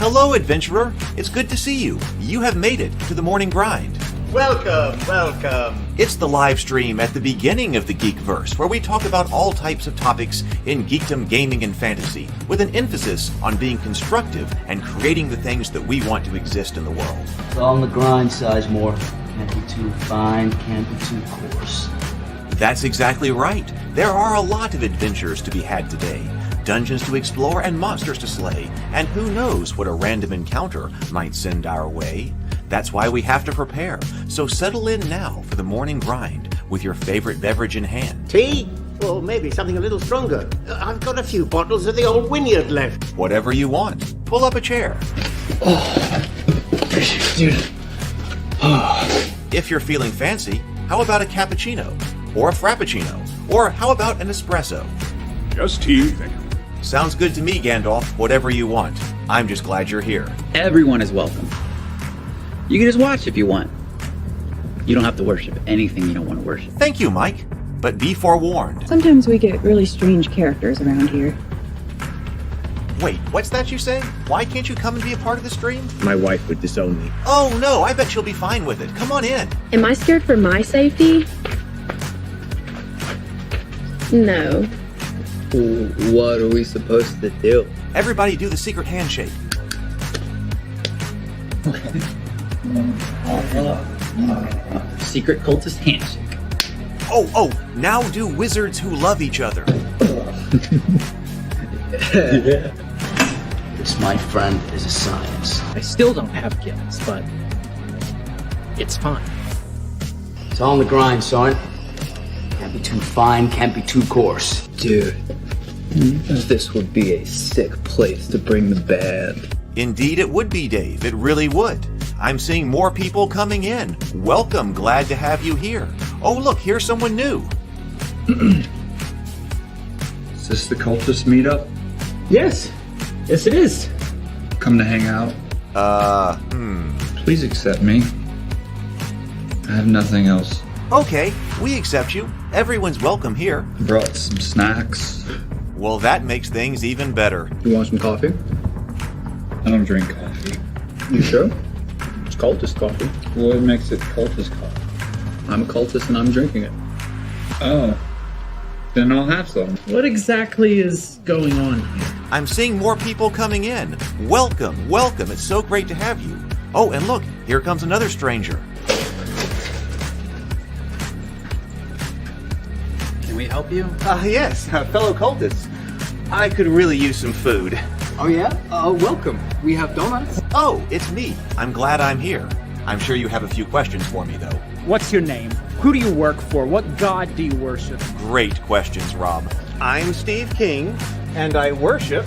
Hello, adventurer. It's good to see you. You have made it to the morning grind. Welcome, welcome. It's the live stream at the beginning of the Geekverse, where we talk about all types of topics in geekdom, gaming, and fantasy, with an emphasis on being constructive and creating the things that we want to exist in the world. It's all on the grind, Sizemore. Can't be too fine, can't be too coarse. That's exactly right. There are a lot of adventures to be had today. Dungeons to explore and monsters to slay, and who knows what a random encounter might send our way. That's why we have to prepare, so settle in now for the morning grind with your favorite beverage in hand. Tea? Or maybe something a little stronger. I've got a few bottles of the old Wynyard left. Whatever you want. Pull up a chair. Dude. If you're feeling fancy, how about a cappuccino? Or a frappuccino? Or how about an espresso? Just tea, thank you. Sounds good to me, Gandalf. Whatever you want. I'm just glad you're here. Everyone is welcome. You can just watch if you want. You don't have to worship anything you don't want to worship. Thank you, Mike. But be forewarned. Sometimes we get really strange characters around here. Wait, what's that you say? Why can't you come and be a part of the stream? My wife would disown me. Oh no, I bet she'll be fine with it. Come on in. Am I scared for my safety? No. What are we supposed to do? Everybody do the secret handshake. Secret cultist handshake. Oh, now do wizards who love each other. This, my friend, is a science. I still don't have gills, but it's fine. It's all on the grind, son. Can't be too fine, can't be too coarse. Dude, this would be a sick place to bring the band. Indeed it would be, Dave. It really would. I'm seeing more people coming in. Welcome, glad to have you here. Oh, look, here's someone new. Is this the cultist meetup? Yes it is. Come to hang out? Please accept me. I have nothing else. Okay, we accept you. Everyone's welcome here. Brought some snacks. Well, that makes things even better. You want some coffee? I don't drink coffee. You sure? It's cultist coffee. What makes it cultist coffee? I'm a cultist and I'm drinking it. Oh. Then I'll have some. What exactly is going on here? I'm seeing more people coming in. Welcome. It's so great to have you. Oh, and look, here comes another stranger. Can we help you? Yes, fellow cultists. I could really use some food. Oh yeah? Welcome. We have donuts. Oh, it's me. I'm glad I'm here. I'm sure you have a few questions for me, though. What's your name? Who do you work for? What god do you worship? Great questions, Rob. I'm Steve King, and I worship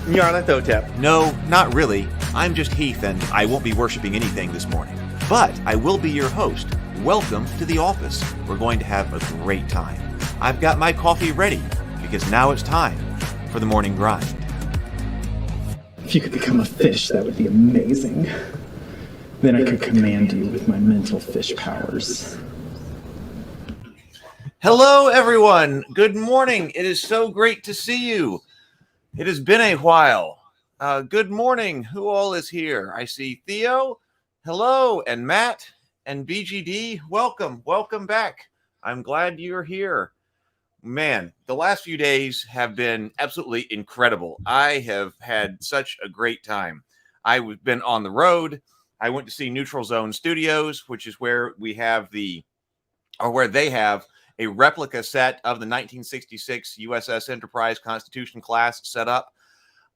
Nyarlathotep. No, not really. I'm just Heath, and I won't be worshiping anything this morning. But I will be your host. Welcome to the office. We're going to have a great time. I've got my coffee ready, because now it's time for the morning grind. If you could become a fish, that would be amazing. Then I could command you with my mental fish powers. Hello, everyone. Good morning. It is so great to see you. It has been a while. Good morning. Who all is here? I see Theo. Hello. And Matt and BGD. Welcome back. I'm glad you're here. Man, the last few days have been absolutely incredible. I have had such a great time. I've been on the road. I went to see Neutral Zone Studios, which is where we have where they have a replica set of the 1966 USS Enterprise Constitution class set up.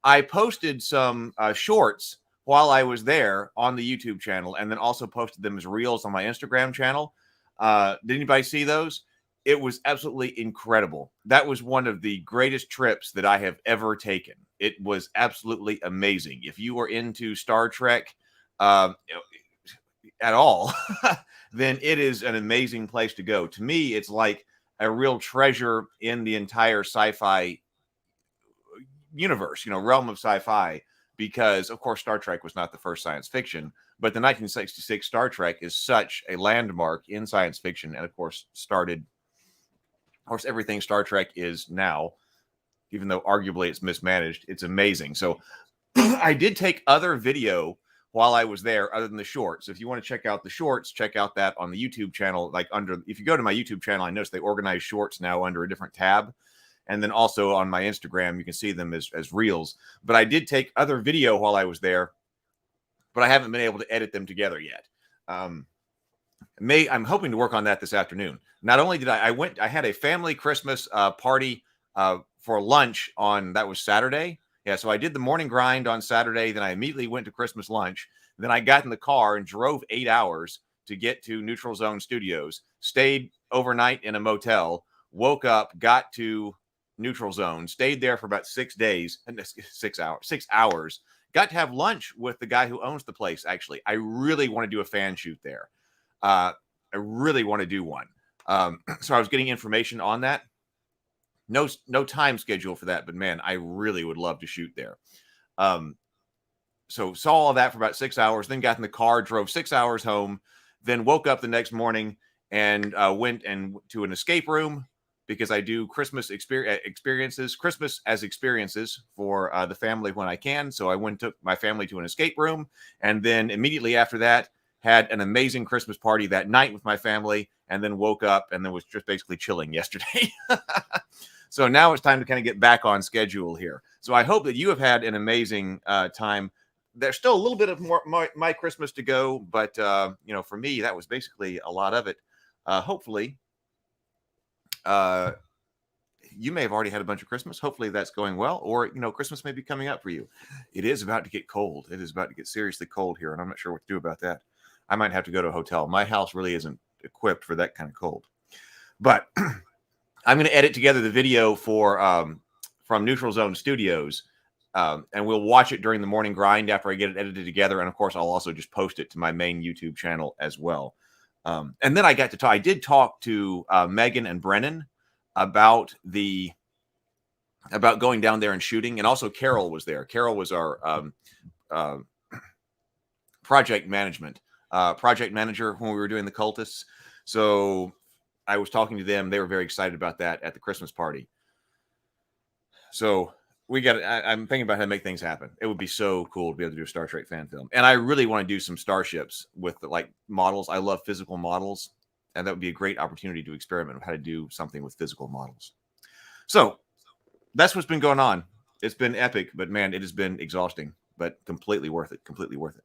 I posted some shorts while I was there on the YouTube channel, and then also posted them as reels on my Instagram channel. Did anybody see those? It was absolutely incredible. That was one of the greatest trips that I have ever taken. It was absolutely amazing. If you are into Star Trek at all, then it is an amazing place to go. To me, it's like a real treasure in the entire sci-fi universe, realm of sci-fi, because, of course, Star Trek was not the first science fiction, but the 1966 Star Trek is such a landmark in science fiction, and, of course, everything Star Trek is now, even though arguably it's mismanaged, it's amazing. So I did take other video while I was there other than the shorts. If you want to check out the shorts, check out that on the YouTube channel. Like if you go to my YouTube channel, I noticed they organize shorts now under a different tab. And then also on my Instagram, you can see them as reels. But I did take other video while I was there, but I haven't been able to edit them together yet. I'm hoping to work on that this afternoon. Not only did I had a family Christmas party for lunch that was Saturday. Yeah, so I did the morning grind on Saturday. Then I immediately went to Christmas lunch. Then I got in the car and drove 8 hours to get to Neutral Zone Studios, stayed overnight in a motel, woke up, got to Neutral Zone, stayed there for about 6 days, 6 hours, got to have lunch with the guy who owns the place. Actually, I really want to do a fan shoot there. I really want to do one. So I was getting information on that. No time schedule for that, but man, I really would love to shoot there. So saw all that for about 6 hours, then got in the car, drove 6 hours home, then woke up the next morning and went to an escape room because I do Christmas experiences, Christmas as experiences for the family when I can. So I took my family to an escape room, and then immediately after that had an amazing Christmas party that night with my family, and then woke up and then was just basically chilling yesterday. So now it's time to kind of get back on schedule here. So I hope that you have had an amazing time. There's still a little bit of more my Christmas to go, but for me, that was basically a lot of it. Hopefully, you may have already had a bunch of Christmas. Hopefully that's going well, or Christmas may be coming up for you. It is about to get cold. It is about to get seriously cold here, and I'm not sure what to do about that. I might have to go to a hotel. My house really isn't equipped for that kind of cold, but I'm going to edit together the video from Neutral Zone Studios, and we'll watch it during the morning grind after I get it edited together. And of course, I'll also just post it to my main YouTube channel as well. And then I did talk to Megan and Brennan about going down there and shooting. And also Carol was there. Carol was our project manager when we were doing the cultists. So I was talking to them. They were very excited about that at the Christmas party. So I'm thinking about how to make things happen. It would be so cool to be able to do a Star Trek fan film. And I really want to do some starships with models. I love physical models. And that would be a great opportunity to experiment with how to do something with physical models. So that's what's been going on. It's been epic, but man, it has been exhausting, but completely worth it. Completely worth it.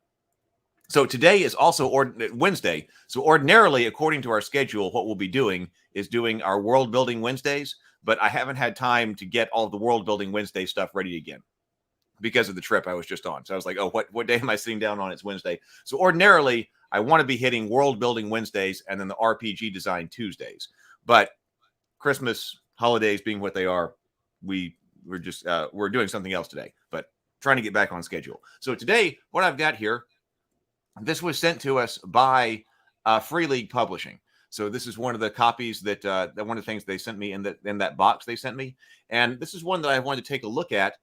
So today is also Wednesday. So ordinarily, according to our schedule, what we'll be doing is doing our world building Wednesdays, but I haven't had time to get all of the world building Wednesday stuff ready again because of the trip I was just on. So I was like, oh, what day am I sitting down on? It's Wednesday. So ordinarily, I want to be hitting world building Wednesdays and then the RPG design Tuesdays. But Christmas, holidays being what they are, we're doing something else today, but trying to get back on schedule. So today, what I've got here, this was sent to us by Free League Publishing. So this is one of the copies that one of the things they sent me in that box they sent me. And this is one that I wanted to take a look at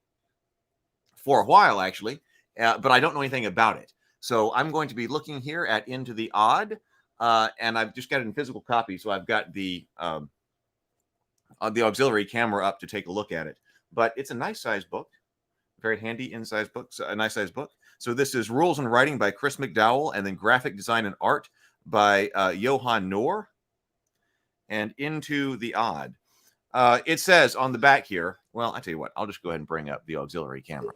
for a while, actually, but I don't know anything about it. So I'm going to be looking here at Into the Odd, and I've just got it in physical copy. So I've got the auxiliary camera up to take a look at it. But it's a nice size book, very handy in-size book, a nice size book. So this is Rules and Writing by Chris McDowell, and then Graphic Design and Art by Johan Noor, and Into the Odd. It says on the back here, well, I tell you what, I'll just go ahead and bring up the auxiliary camera.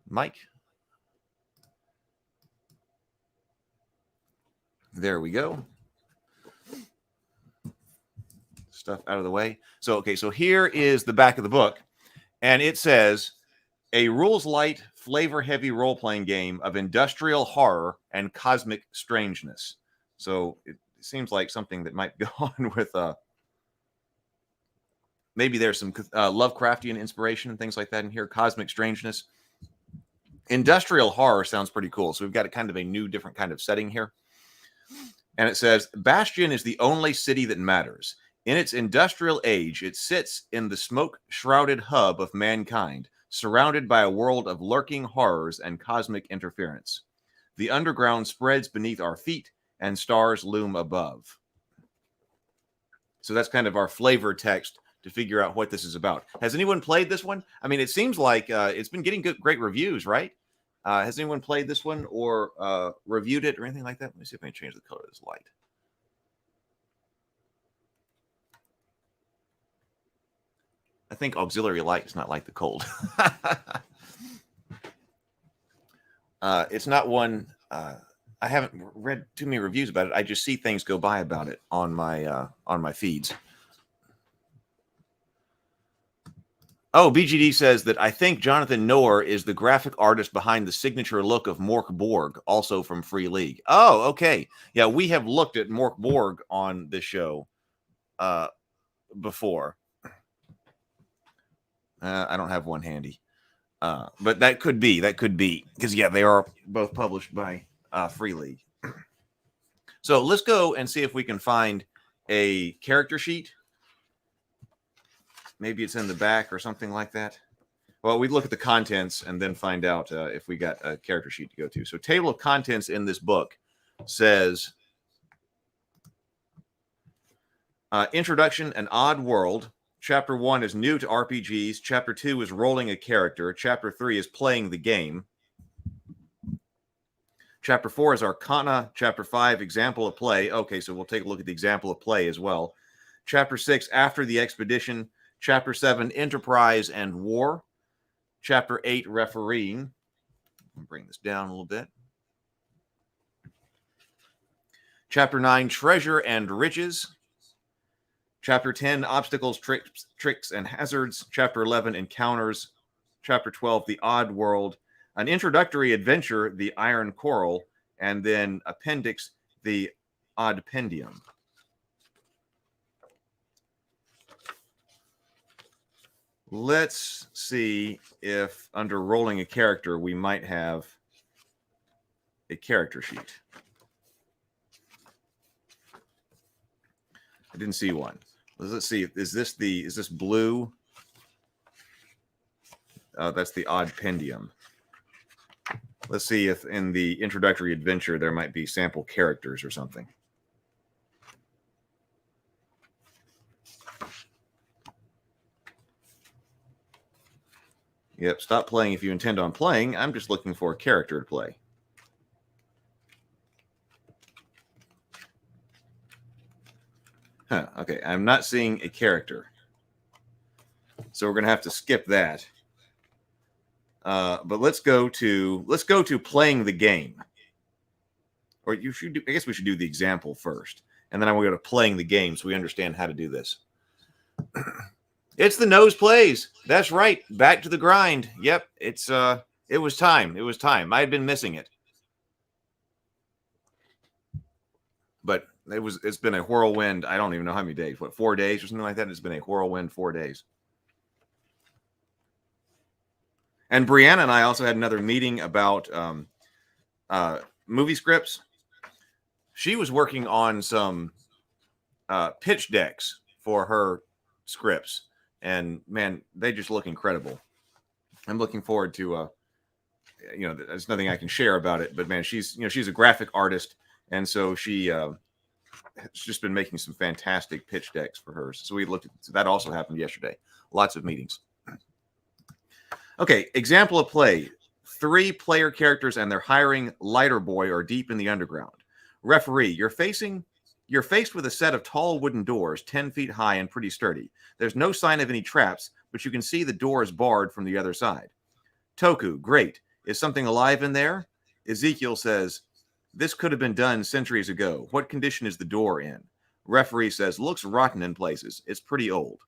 Mike. There we go. Stuff out of the way. So, okay, so here is the back of the book, and it says, a rules-light, flavor-heavy role-playing game of industrial horror and cosmic strangeness. So it seems like something that might go on with maybe there's some Lovecraftian inspiration and things like that in here. Cosmic strangeness. Industrial horror sounds pretty cool. So we've got a kind of a new, different kind of setting here. And it says, Bastion is the only city that matters. In its industrial age, it sits in the smoke-shrouded hub of mankind, surrounded by a world of lurking horrors and cosmic interference. The underground spreads beneath our feet, and stars loom above. So that's kind of our flavor text to figure out what this is about. Has anyone played this one? I mean, it seems like it's been getting great reviews, right? Has anyone played this one or reviewed it or anything like that? Let me see if I can change the color of this light. I think auxiliary light is not like the cold. It's not one. I haven't read too many reviews about it. I just see things go by about it on my feeds. Oh, BGD says that I think Jonathan Noer is the graphic artist behind the signature look of Mork Borg, also from Free League. Oh, okay. Yeah, we have looked at Mork Borg on this show before. I don't have one handy. But that could be. Because, yeah, they are both published by Free League. So let's go and see if we can find a character sheet. Maybe it's in the back or something like that. Well, we look at the contents and then find out if we got a character sheet to go to. So table of contents in this book says Introduction, An Odd World. Chapter 1 is new to RPGs. Chapter 2 is rolling a character. Chapter 3 is playing the game. Chapter 4 is Arcana. Chapter 5, example of play. Okay, so we'll take a look at the example of play as well. Chapter 6, after the expedition. Chapter 7, enterprise and war. Chapter 8, refereeing. I'll bring this down a little bit. Chapter 9, treasure and riches. Chapter 10, obstacles, tricks, and hazards. Chapter 11, encounters. Chapter 12, the odd world. An introductory adventure, the iron coral. And then appendix, the oddpendium. Let's see if under rolling a character, we might have a character sheet. I didn't see one. Let's see. Is this blue? That's the oddpendium. Let's see if in the introductory adventure there might be sample characters or something. Yep, stop playing if you intend on playing. I'm just looking for a character to play. Huh, okay, I'm not seeing a character. So we're going to have to skip that. But let's go to playing the game. Or I guess we should do the example first. And then I'm going to go to playing the game so we understand how to do this. It's the nose plays. That's right. Back to the grind. Yep. It was time. It was time. I had been missing it. But it's been a whirlwind. I don't even know how many days. What, 4 days or something like that? It's been a whirlwind 4 days. And Brianna and I also had another meeting about movie scripts. She was working on some pitch decks for her scripts. And man, they just look incredible. I'm looking forward to, there's nothing I can share about it, but man, she's a graphic artist. And so she has just been making some fantastic pitch decks for hers. So that also happened yesterday. Lots of meetings. Okay. Example of play. 3 player characters and they're hiring lighter boy or deep in the underground. Referee, you're faced with a set of tall wooden doors, 10 feet high and pretty sturdy. There's no sign of any traps, but you can see the door is barred from the other side. Toku, great. Is something alive in there? Ezekiel says, this could have been done centuries ago. What condition is the door in? Referee says, looks rotten in places. It's pretty old.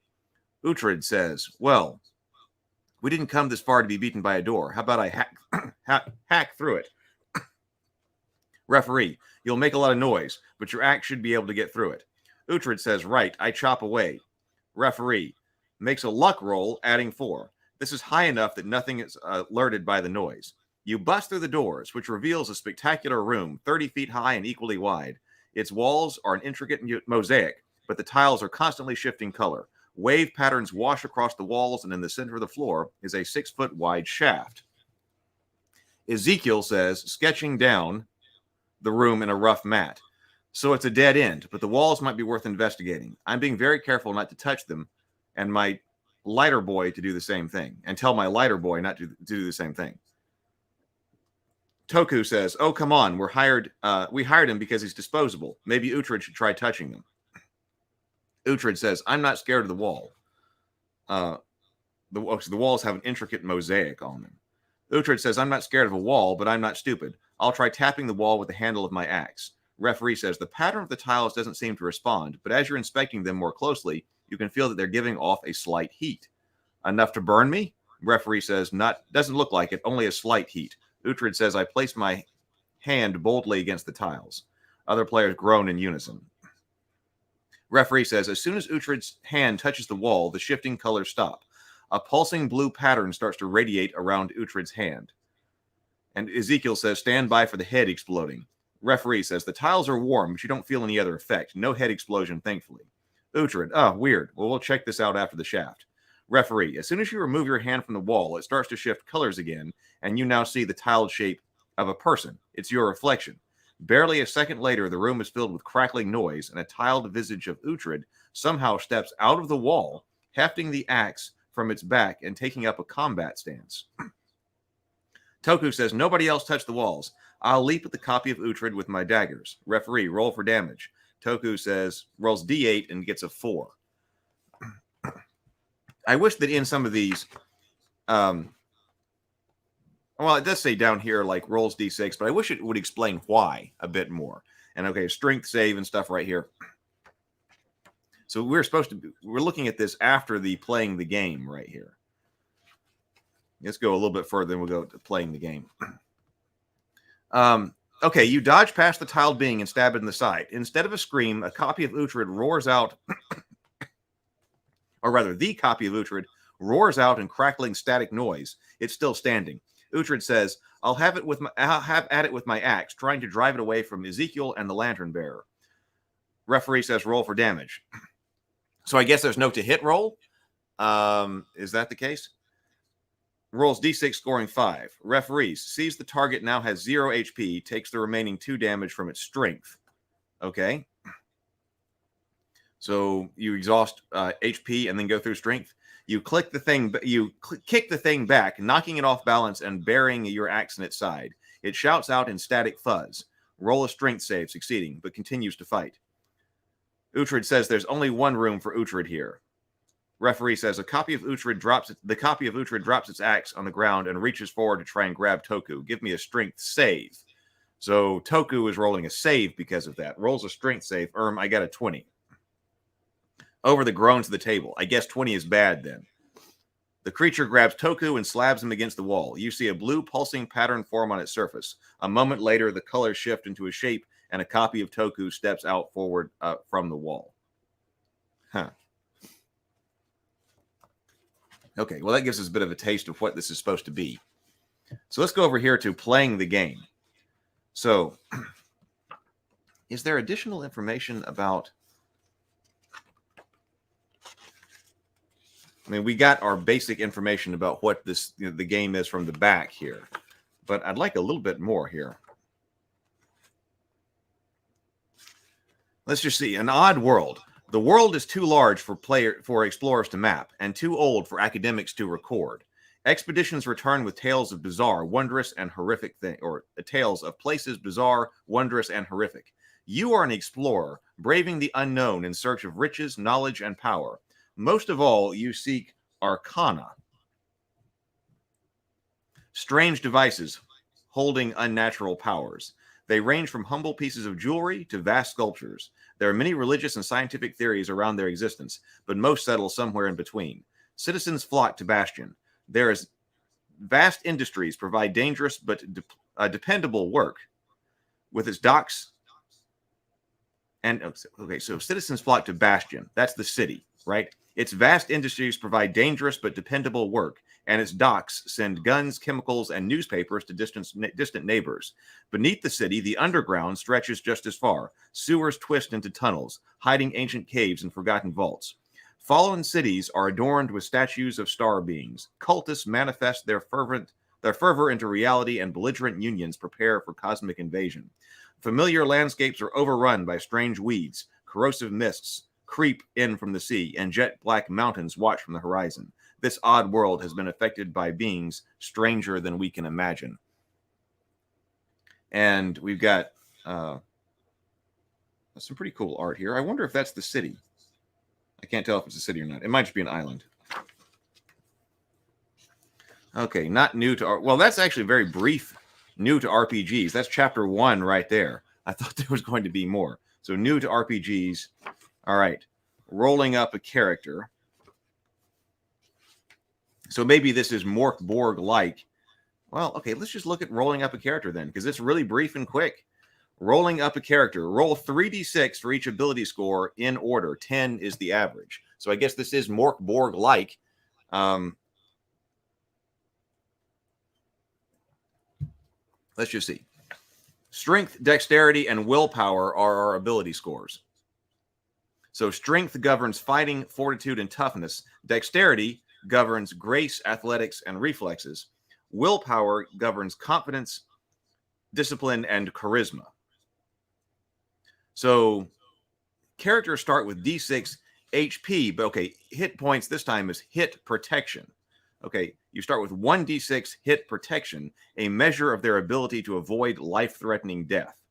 Uhtred says, well, we didn't come this far to be beaten by a door. How about I hack through it? Referee, you'll make a lot of noise, but your axe should be able to get through it. Uhtred says, right, I chop away. Referee makes a luck roll, adding 4. This is high enough that nothing is alerted by the noise. You bust through the doors, which reveals a spectacular room, 30 feet high and equally wide. Its walls are an intricate mosaic, but the tiles are constantly shifting color. Wave patterns wash across the walls, and in the center of the floor is a 6-foot wide shaft. Ezekiel says, sketching down the room in a rough mat. So it's a dead end, but the walls might be worth investigating. I'm being very careful not to touch them and my lighter boy to do the same thing, and tell my lighter boy not to do the same thing. Toku says, "Oh, come on, we hired him because he's disposable. Maybe Uhtred should try touching them." Uhtred says, "I'm not scared of the wall. The walls have an intricate mosaic on them." Uhtred says, "I'm not scared of a wall, but I'm not stupid. I'll try tapping the wall with the handle of my axe." Referee says, "The pattern of the tiles doesn't seem to respond, but as you're inspecting them more closely, you can feel that they're giving off a slight heat." "Enough to burn me?" Referee says, "Doesn't look like it, only a slight heat." Uhtred says, "I place my hand boldly against the tiles." Other players groan in unison. Referee says, "As soon as Uhtred's hand touches the wall, the shifting colors stop. A pulsing blue pattern starts to radiate around Uhtred's hand." And Ezekiel says, "Stand by for the head exploding." Referee says, "The tiles are warm, but you don't feel any other effect. No head explosion, thankfully." Uhtred, "Oh, weird. Well, we'll check this out after the shaft." Referee, "As soon as you remove your hand from the wall, it starts to shift colors again, and you now see the tiled shape of a person. It's your reflection. Barely a second later, the room is filled with crackling noise, and a tiled visage of Uhtred somehow steps out of the wall, hefting the axe from its back and taking up a combat stance. Toku says, "Nobody else touch the walls. I'll leap at the copy of Uhtred with my daggers." Referee, "Roll for damage." Toku says, rolls D8 and gets a 4. I wish that in some of these, well, it does say down here, like, rolls D6, but I wish it would explain why a bit more. And okay, strength save and stuff right here. So we're looking at this after the playing the game right here. Let's go a little bit further, then we'll go to playing the game. Okay, you dodge past the tiled being and stab it in the side. Instead of a scream, a copy of Uhtred roars out, or rather, the copy of Uhtred roars out in crackling static noise. It's still standing. Uhtred says, I'll have at it with my axe, trying to drive it away from Ezekiel and the lantern bearer." Referee says, "Roll for damage." So I guess there's no to hit roll. Is that the case? Rolls D6, scoring 5. Referee sees the target now has 0 HP, takes the remaining 2 damage from its strength. Okay. So you exhaust HP and then go through strength. You kick the thing back, knocking it off balance and burying your axe in its side. It shouts out in static fuzz. Roll a strength save, succeeding, but continues to fight. Uhtred says there's only one room for Uhtred here. Referee says the copy of Uhtred drops its axe on the ground and reaches forward to try and grab Toku. Give me a strength save. So Toku is rolling a save because of that. Rolls a strength save. I got a 20. Over the groans of the table. I guess 20 is bad then. The creature grabs Toku and slabs him against the wall. You see a blue pulsing pattern form on its surface. A moment later, the colors shift into a shape and a copy of Toku steps out forward from the wall. Huh. Okay, well, that gives us a bit of a taste of what this is supposed to be. So let's go over here to playing the game. So, is there additional information about... I mean, we got our basic information about what this the game is from the back here, but I'd like a little bit more here. Let's just see. An odd world. The world is too large for explorers to map, and too old for academics to record. Expeditions return with tales of bizarre, wondrous, and horrific tales of places bizarre, wondrous, and horrific. You are an explorer, braving the unknown in search of riches, knowledge, and power. Most of all, you seek Arcana. Strange devices holding unnatural powers. They range from humble pieces of jewelry to vast sculptures. There are many religious and scientific theories around their existence, but most settle somewhere in between. Citizens flock to Bastion. There is vast industries provide dangerous but dependable work with its docks. And okay, so citizens flock to Bastion. That's the city, right? Its vast industries provide dangerous but dependable work, and its docks send guns, chemicals, and newspapers to distant neighbors. Beneath the city, the underground stretches just as far. Sewers twist into tunnels, hiding ancient caves and forgotten vaults. Fallen cities are adorned with statues of star beings. Cultists manifest their fervor into reality, and belligerent unions prepare for cosmic invasion. Familiar landscapes are overrun by strange weeds, corrosive mists, creep in from the sea, and jet black mountains watch from the horizon. This odd world has been affected by beings stranger than we can imagine. And we've got some pretty cool art here. I wonder if that's the city. I can't tell if it's a city or not. It might just be an island. Okay, not new to well, that's actually very brief. New to RPGs. That's chapter 1 right there. I thought there was going to be more. So new to RPGs. All right. Rolling up a character. So maybe this is Mork Borg-like. Well, okay, let's just look at rolling up a character then, because it's really brief and quick. Rolling up a character. Roll 3d6 for each ability score in order. 10 is the average. So I guess this is Mork Borg-like. Let's just see. Strength, dexterity, and willpower are our ability scores. So strength governs fighting, fortitude, and toughness. Dexterity governs grace, athletics, and reflexes. Willpower governs confidence, discipline, and charisma. So characters start with D6 HP, but okay, hit points this time is hit protection. Okay, you start with 1d6 hit protection, a measure of their ability to avoid life-threatening death.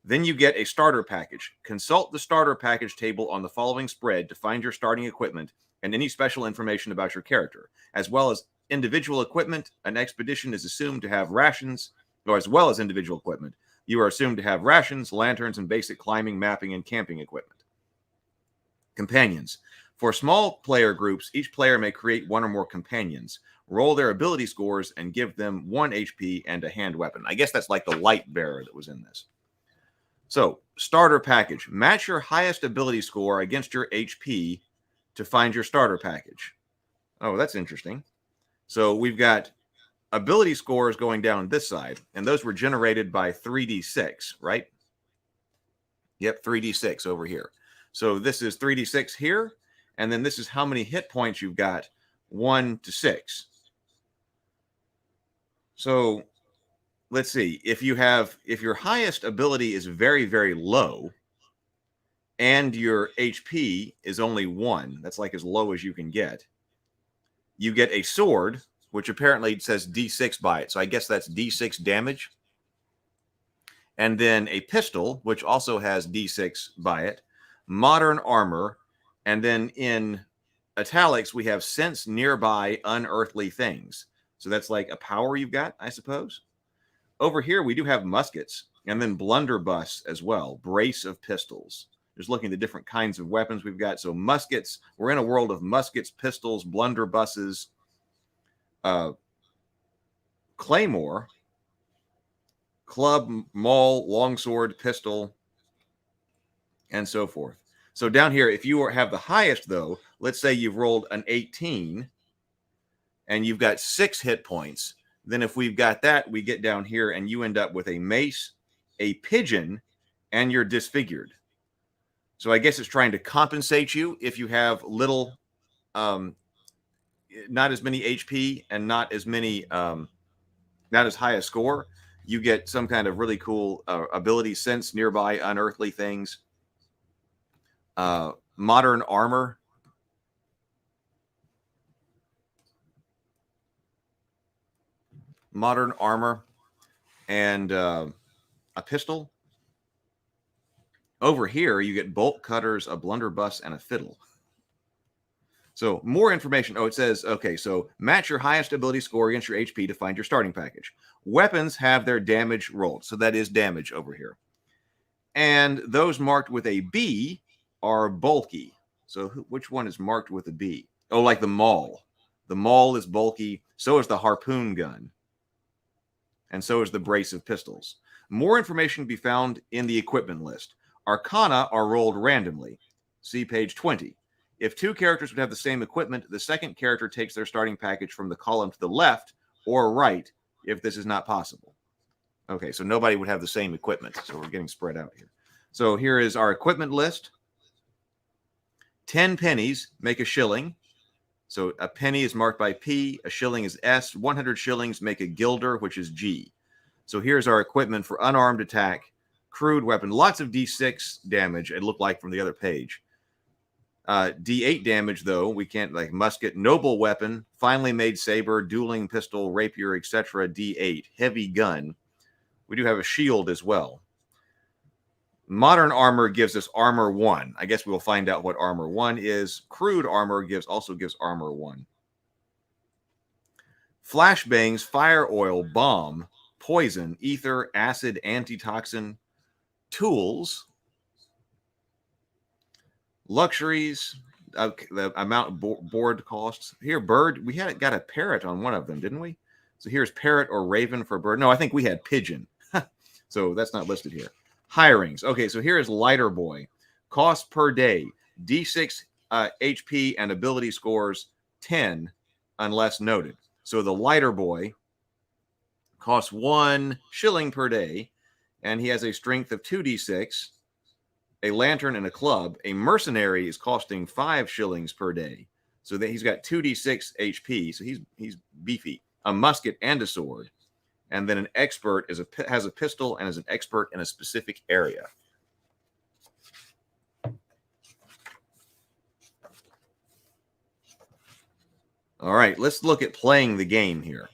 Then you get a starter package. Consult the starter package table on the following spread to find your starting equipment and any special information about your character. As well as individual equipment, an expedition is assumed to have rations, or as well as individual equipment, you are assumed to have rations, lanterns, and basic climbing, mapping, and camping equipment. Companions. For small player groups, each player may create one or more companions, roll their ability scores, and give them 1 HP and a hand weapon. I guess that's like the light bearer that was in this. So, starter package. Match your highest ability score against your HP to find your starter package. Oh, that's interesting. So, we've got ability scores going down this side, and those were generated by 3d6, right? Yep, 3d6 over here. So, this is 3d6 here. And then this is how many hit points you've got, 1 to 6. So let's see. If your highest ability is very, very low and your HP is only 1, that's like as low as you can get, you get a sword, which apparently says D6 by it. So I guess that's D6 damage. And then a pistol, which also has D6 by it, modern armor. And then in italics, we have sense nearby unearthly things. So that's like a power you've got, I suppose. Over here, we do have muskets and then blunderbuss as well. Brace of pistols. Just looking at the different kinds of weapons we've got. So muskets, we're in a world of muskets, pistols, blunderbusses, claymore, club, maul, longsword, pistol, and so forth. So down here, if you have the highest, though, let's say you've rolled an 18 and you've got 6 hit points. Then if we've got that, we get down here and you end up with a mace, a pigeon, and you're disfigured. So I guess it's trying to compensate you if you have little, not as many HP and not as many, not as high a score. You get some kind of really cool ability, sense nearby unearthly things. Modern armor. Modern armor and a pistol. Over here, you get bolt cutters, a blunderbuss, and a fiddle. So more information. Oh, it says, okay, so match your highest ability score against your HP to find your starting package. Weapons have their damage rolled. So that is damage over here. And those marked with a B are bulky. So which one is marked with a B? Oh, like the maul. The maul is bulky. So is the harpoon gun. And so is the brace of pistols. More information can be found in the equipment list. Arcana are rolled randomly. See page 20. If 2 characters would have the same equipment, the second character takes their starting package from the column to the left or right if this is not possible. Okay, so nobody would have the same equipment. So we're getting spread out here. So here is our equipment list. 10 pennies make a shilling. So a penny is marked by P, a shilling is S, 100 shillings make a guilder, which is G. So here's our equipment for unarmed attack, crude weapon, lots of D6 damage, it looked like from the other page. D8 damage, though, we can't, like musket, noble weapon, finely made saber, dueling pistol, rapier, etc. D8, heavy gun. We do have a shield as well. Modern armor gives us armor 1. I guess we'll find out what armor 1 is. Crude armor also gives armor 1. Flashbangs, fire oil, bomb, poison, ether, acid, antitoxin, tools, luxuries, the amount board costs. Here, bird, we had got a parrot on one of them, didn't we? So here's parrot or raven for bird. No, I think we had pigeon. So that's not listed here. Hirings. Okay, so here is lighter boy. Cost per day, D6 HP and ability scores 10 unless noted. So the lighter boy costs 1 shilling per day, and he has a strength of 2d6, a lantern, and a club. A mercenary is costing 5 shillings per day, so that he's got 2d6 HP, so he's beefy. A musket and a sword, and then an expert has a pistol and is an expert in a specific area. All right, let's look at playing the game here.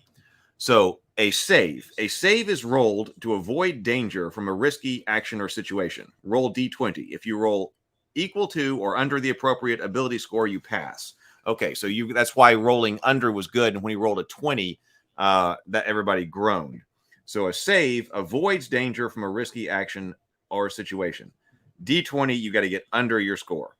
So a save is rolled to avoid danger from a risky action or situation. Roll D20. If you roll equal to or under the appropriate ability score, you pass. Okay, so that's why rolling under was good, and when he rolled a 20, that everybody groaned. So a save avoids danger from a risky action or situation. D20, you got to get under your score.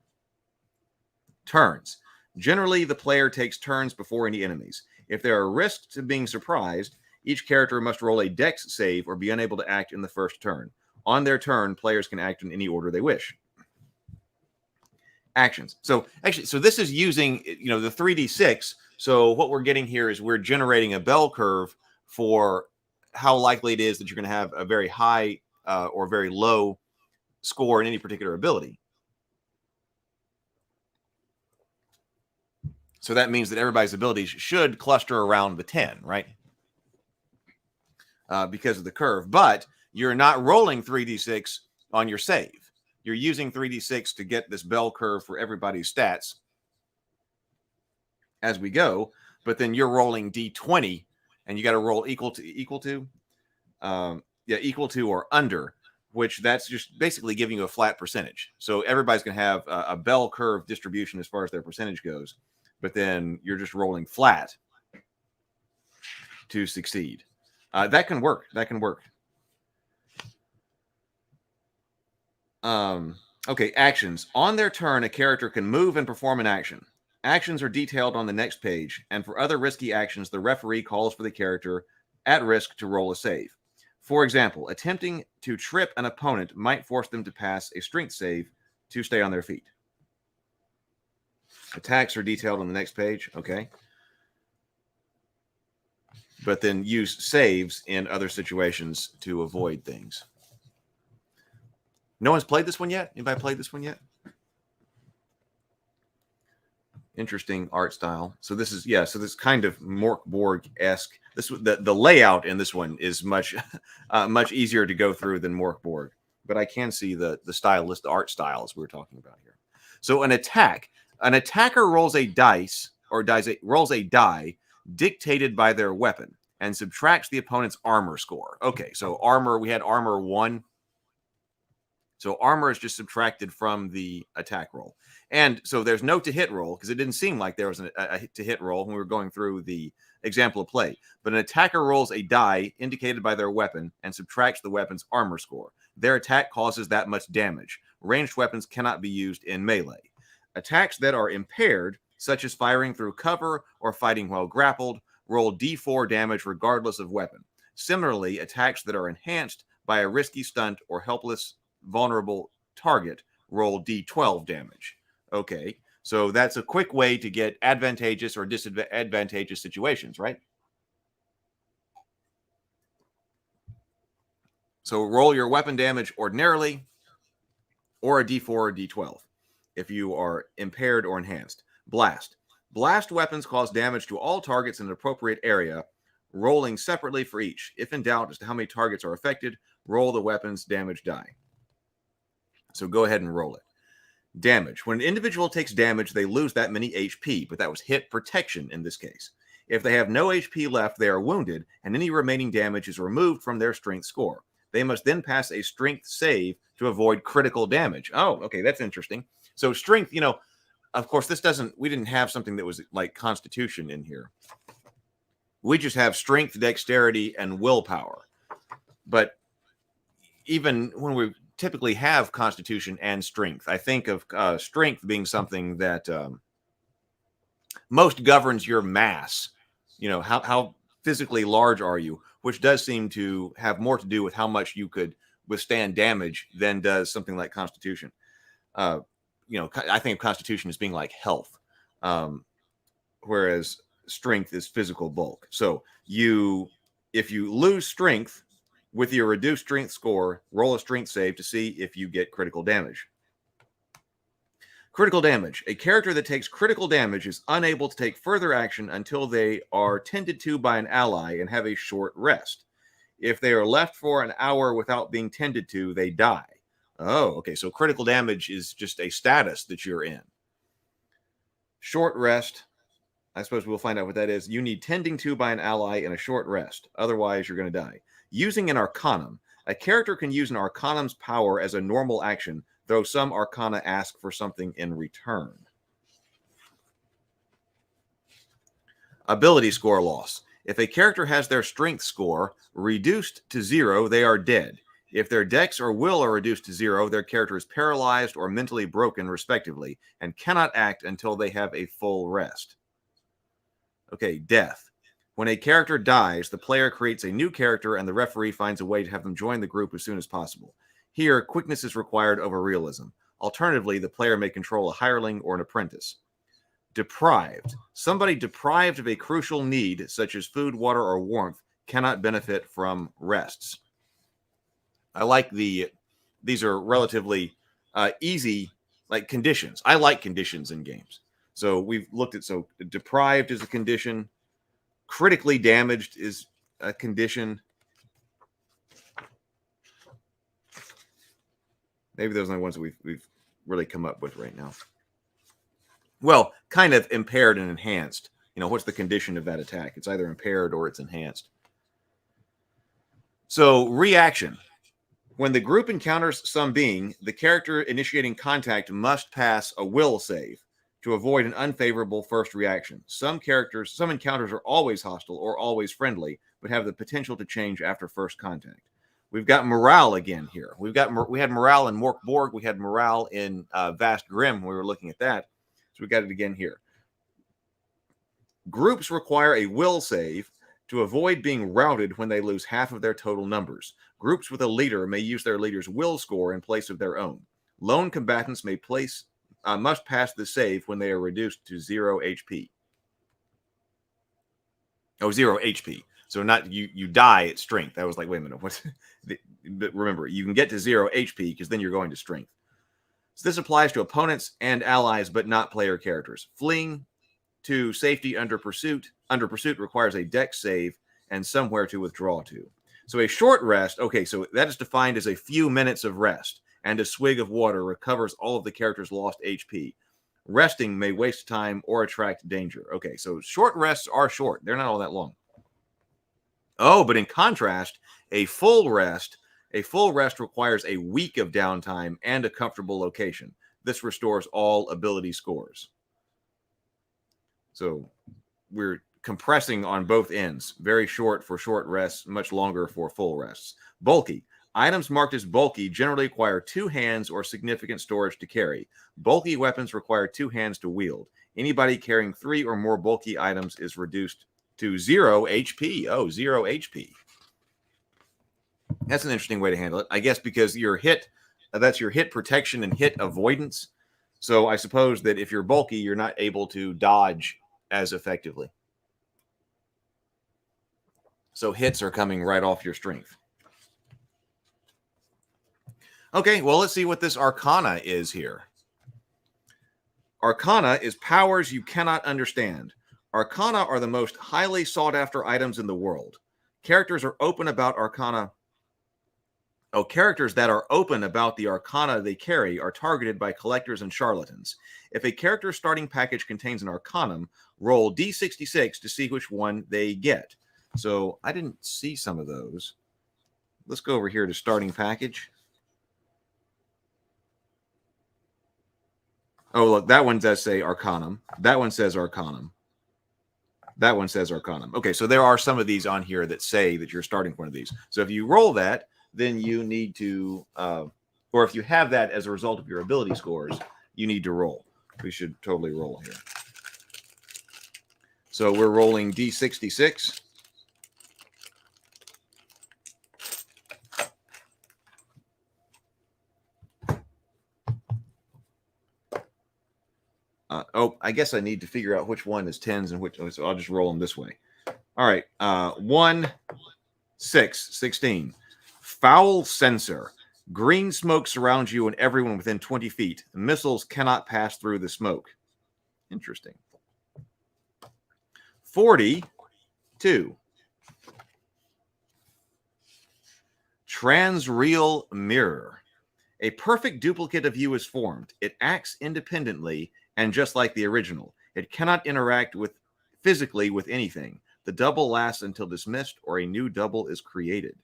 Turns. Generally, the player takes turns before any enemies. If there are risks to being surprised, each character must roll a dex save or be unable to act in the first turn. On their turn, players can act in any order they wish. Actions. So this is using, the 3d6. So what we're getting here is we're generating a bell curve for how likely it is that you're going to have a very high or very low score in any particular ability. So that means that everybody's abilities should cluster around the 10, right? Because of the curve. But you're not rolling 3d6 on your save. You're using 3d6 to get this bell curve for everybody's stats as we go. But then you're rolling d20, and you got to roll equal to or under, which that's just basically giving you a flat percentage. So everybody's going to have a bell curve distribution as far as their percentage goes. But then you're just rolling flat to succeed. That can work. Okay, actions. On their turn, a character can move and perform an action. Actions are detailed on the next page, and for other risky actions, the referee calls for the character at risk to roll a save. For example, attempting to trip an opponent might force them to pass a strength save to stay on their feet. Attacks are detailed on the next page. Okay. But then use saves in other situations to avoid things. No one's played this one yet? Anybody played this one yet? Interesting art style. So this is, so this kind of Mork Borg-esque. The layout in this one is much much easier to go through than Mork Borg. But I can see the art styles we were talking about here. So an attacker rolls a die dictated by their weapon and subtracts the opponent's armor score. Okay, so armor, we had armor 1. So armor is just subtracted from the attack roll. And so there's no to hit roll because it didn't seem like there was a to hit roll when we were going through the example of play. But an attacker rolls a die indicated by their weapon and subtracts the weapon's armor score. Their attack causes that much damage. Ranged weapons cannot be used in melee. Attacks that are impaired, such as firing through cover or fighting while grappled, roll D4 damage regardless of weapon. Similarly, attacks that are enhanced by a risky stunt or helpless, vulnerable target roll D12 damage. Okay, so that's a quick way to get advantageous or disadvantageous situations, right? So roll your weapon damage ordinarily or a D4 or D12 if you are impaired or enhanced. Blast. Blast weapons cause damage to all targets in an appropriate area, rolling separately for each. If in doubt as to how many targets are affected, roll the weapon's damage die. So go ahead and roll it. Damage. When an individual takes damage, they lose that many HP, but that was hit protection in this case. If they have no HP left, they are wounded, and any remaining damage is removed from their strength score. They must then pass a strength save to avoid critical damage. Oh, okay, that's interesting. So strength, of course, we didn't have something that was like Constitution in here. We just have strength, dexterity, and willpower. But even when we typically have Constitution and strength, I think of strength being something that most governs your mass. How physically large are you, which does seem to have more to do with how much you could withstand damage than does something like Constitution. I think of Constitution as being like health, whereas strength is physical bulk. So if you lose strength with your reduced strength score, roll a strength save to see if you get critical damage. Critical damage. A character that takes critical damage is unable to take further action until they are tended to by an ally and have a short rest. If they are left for an hour without being tended to, they die. Oh, okay. So critical damage is just a status that you're in. Short rest. I suppose we'll find out what that is. You need tending to by an ally and a short rest. Otherwise, you're going to die. Using an Arcanum. A character can use an Arcanum's power as a normal action, though some Arcana ask for something in return. Ability score loss. If a character has their strength score reduced to 0, they are dead. If their dex or will are reduced to 0, their character is paralyzed or mentally broken, respectively, and cannot act until they have a full rest. Okay, death. When a character dies, the player creates a new character and the referee finds a way to have them join the group as soon as possible. Here, quickness is required over realism. Alternatively, the player may control a hireling or an apprentice. Deprived. Somebody deprived of a crucial need, such as food, water, or warmth, cannot benefit from rests. I like these are relatively easy, like conditions. I like conditions in games. So we've looked at, deprived is a condition. Critically damaged is a condition. Maybe those are the ones that we've really come up with right now. Well, kind of impaired and enhanced. What's the condition of that attack? It's either impaired or it's enhanced. So, reaction. When the group encounters some being, the character initiating contact must pass a will save to avoid an unfavorable first reaction. Some encounters are always hostile or always friendly, but have the potential to change after first contact. We've got morale again here. We had morale in Mork Borg. We had morale in Vast Grim when we were looking at that. So we got it again here. Groups require a will save to avoid being routed when they lose half of their total numbers. Groups with a leader may use their leader's will score in place of their own. Lone combatants must pass the save when they are reduced to 0 HP. Oh, 0 HP. So not you die at strength. I was like, wait a minute. But remember, you can get to 0 HP because then you're going to strength. So this applies to opponents and allies, but not player characters. Fleeing to safety under pursuit requires a dex save and somewhere to withdraw to. So a short rest, okay, so that is defined as a few minutes of rest, and a swig of water recovers all of the character's lost HP. Resting may waste time or attract danger. Okay, so short rests are short. They're not all that long. Oh, but in contrast, a full rest requires a week of downtime and a comfortable location. This restores all ability scores. So we're compressing on both ends. Very short for short rests, much longer for full rests. Bulky. Items marked as bulky generally require 2 hands or significant storage to carry. Bulky weapons require 2 hands to wield. Anybody carrying 3 or more bulky items is reduced to 0 HP. Oh, 0 HP. That's an interesting way to handle it. I guess because your hit, that's your hit protection and hit avoidance. So I suppose that if you're bulky, you're not able to dodge as effectively. So hits are coming right off your strength. Okay, well, let's see what this Arcana is here. Arcana is powers you cannot understand. Arcana are the most highly sought-after items in the world. Characters are open about Arcana characters that are open about the arcana they carry are targeted by collectors and charlatans. If a character's starting package contains an arcanum, roll D66 to see which one they get. So I didn't see some of those. Let's go over here to starting package. Oh, look, that one does say arcanum. That one says arcanum. That one says arcanum. Okay, so there are some of these on here that say that you're starting one of these. So if you roll that, then you need to, or if you have that as a result of your ability scores, you need to roll. We should totally roll here. So we're rolling D66. I guess I need to figure out which one is 10s and which, so I'll just roll them this way. All right, 1, 6, 16. Foul sensor. Green smoke surrounds you and everyone within 20 feet. Missiles cannot pass through the smoke. Interesting. 42. Transreal mirror. A perfect duplicate of you is formed. It acts independently and just like the original. It cannot interact physically with anything. The double lasts until dismissed or a new double is created.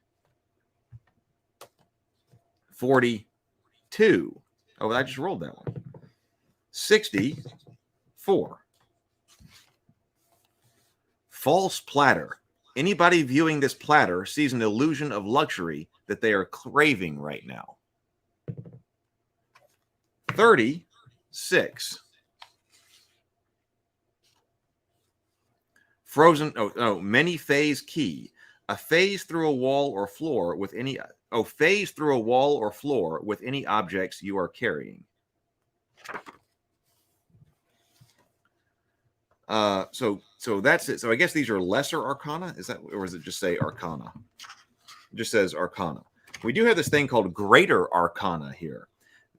42. Oh, I just rolled that one. 64. False platter. Anybody viewing this platter sees an illusion of luxury that they are craving right now. 36. Frozen. Many phase key. A phase through a wall or floor with any. Phase through a wall or floor with any objects you are carrying. So that's it. So I guess these are lesser arcana. Is that, or does it just say arcana? It just says arcana. We do have this thing called greater arcana here.